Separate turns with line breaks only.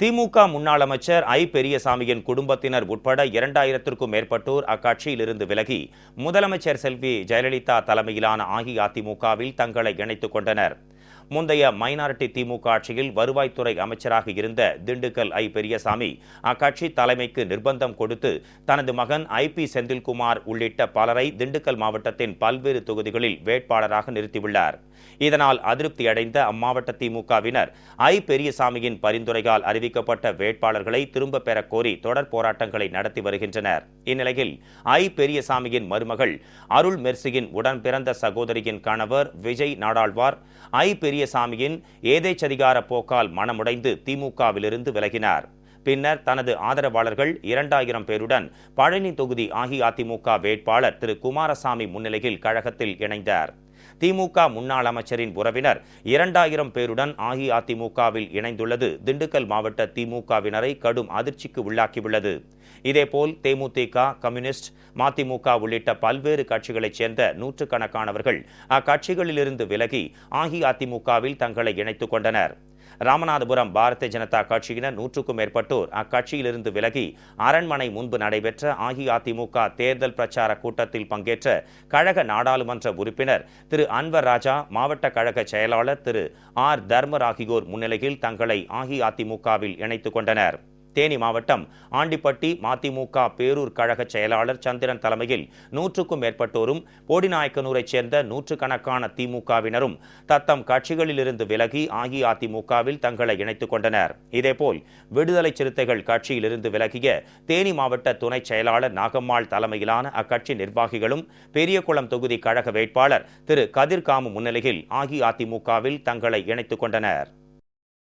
திமுக முன்னாள் அமைச்சர் ஐ. பெரியசாமியின் குடும்பத்தினர் உட்பட 2000க்கும் மேற்பட்டோர் அக்கட்சியிலிருந்து விலகி முதலமைச்சர் செல்வி ஜெயலலிதா தலைமையிலான அஇஅதிமுகவில் தங்களை இணைத்துக் கொண்டனர். முந்தைய மைனாரிட்டி திமுக ஆட்சியில் வருவாய்த்துறை அமைச்சராக இருந்த திண்டுக்கல் ஐ. பெரியசாமி அக்கட்சி தலைமைக்கு நிர்பந்தம் கொடுத்து தனது மகன் ஐ. செந்தில்குமார் உள்ளிட்ட பலரை திண்டுக்கல் மாவட்டத்தின் பல்வேறு தொகுதிகளில் வேட்பாளராக நிறுத்தியுள்ளார். இதனால் அதிருப்தி அடைந்த அம்மாவட்ட திமுகவினர் ஐ. பெரியசாமியின் பரிந்துரையால் அறிவிக்கப்பட்ட வேட்பாளர்களை திரும்ப பெற கோரி தொடர் போராட்டங்களை நடத்தி வருகின்றனர். இந்நிலையில் ஐ. பெரியசாமியின் மருமகள் அருள் மெர்சியின் உடன் பிறந்த சகோதரியின் கணவர் விஜய் நாடாழ்வார் ஐ. பெரியசாமியின் ஏதேச்சதிகார போக்கால் மனமுடைந்து திமுகவிலிருந்து விலகினார். பின்னர் தனது ஆதரவாளர்கள் 2000 பேருடன் பழனி தொகுதி அஇஅதிமுக வேட்பாளர் திரு குமாரசாமி முன்னிலையில் கழகத்தில் இணைந்தார். திமுக முன்னாள் அமைச்சரின் உறவினர் 2000 பேருடன் அஇஅதிமுகவில் இணைந்துள்ளது திண்டுக்கல் மாவட்ட திமுகவினரை கடும் அதிர்ச்சிக்கு உள்ளாக்கியுள்ளது. இதேபோல் தேமுதிக, கம்யூனிஸ்ட், மதிமுக உள்ளிட்ட பல்வேறு கட்சிகளைச் சேர்ந்த நூற்றுக்கணக்கானவர்கள் அக்கட்சிகளிலிருந்து விலகி அஇஅதிமுகவில் தங்களை இணைத்துக் கொண்டனர். ராமநாதபுரம் பாரதிய ஜனதா கட்சியினர் 100க்கும் மேற்பட்டோர் அக்கட்சியிலிருந்து விலகி அரண்மனை முன்பு நடைபெற்ற அஇஅதிமுக தேர்தல் பிரச்சார கூட்டத்தில் பங்கேற்ற கழக நாடாளுமன்ற உறுப்பினர் திரு அன்வர் ராஜா, மாவட்ட கழக செயலாளர் திரு ஆர். தர்மர் ஆகியோர் முன்னிலையில் தங்களை அஇஅதிமுகவில் இணைத்துக் கொண்டனர். தேனி மாவட்டம் ஆண்டிப்பட்டி மதிமுக பேரூர் கழக செயலாளர் சந்திரன் தலைமையில் 100க்கும் மேற்பட்டோரும், போடிநாயக்கனூரைச் சேர்ந்த நூற்றுக்கணக்கான திமுகவினரும் தத்தம் கட்சிகளிலிருந்து விலகி அஇஅதிமுகவில் தங்களை இணைத்துக் கொண்டனர். இதேபோல் விடுதலை சிறுத்தைகள் கட்சியிலிருந்து விலகிய தேனி மாவட்ட துணை செயலாளர் நாகம்மாள் தலைமையிலான அக்கட்சி நிர்வாகிகளும் பெரியகுளம் தொகுதி கழக வேட்பாளர் திரு கதிர்காமு முன்னிலையில் அஇஅதிமுகவில் தங்களை இணைத்துக் கொண்டனர்.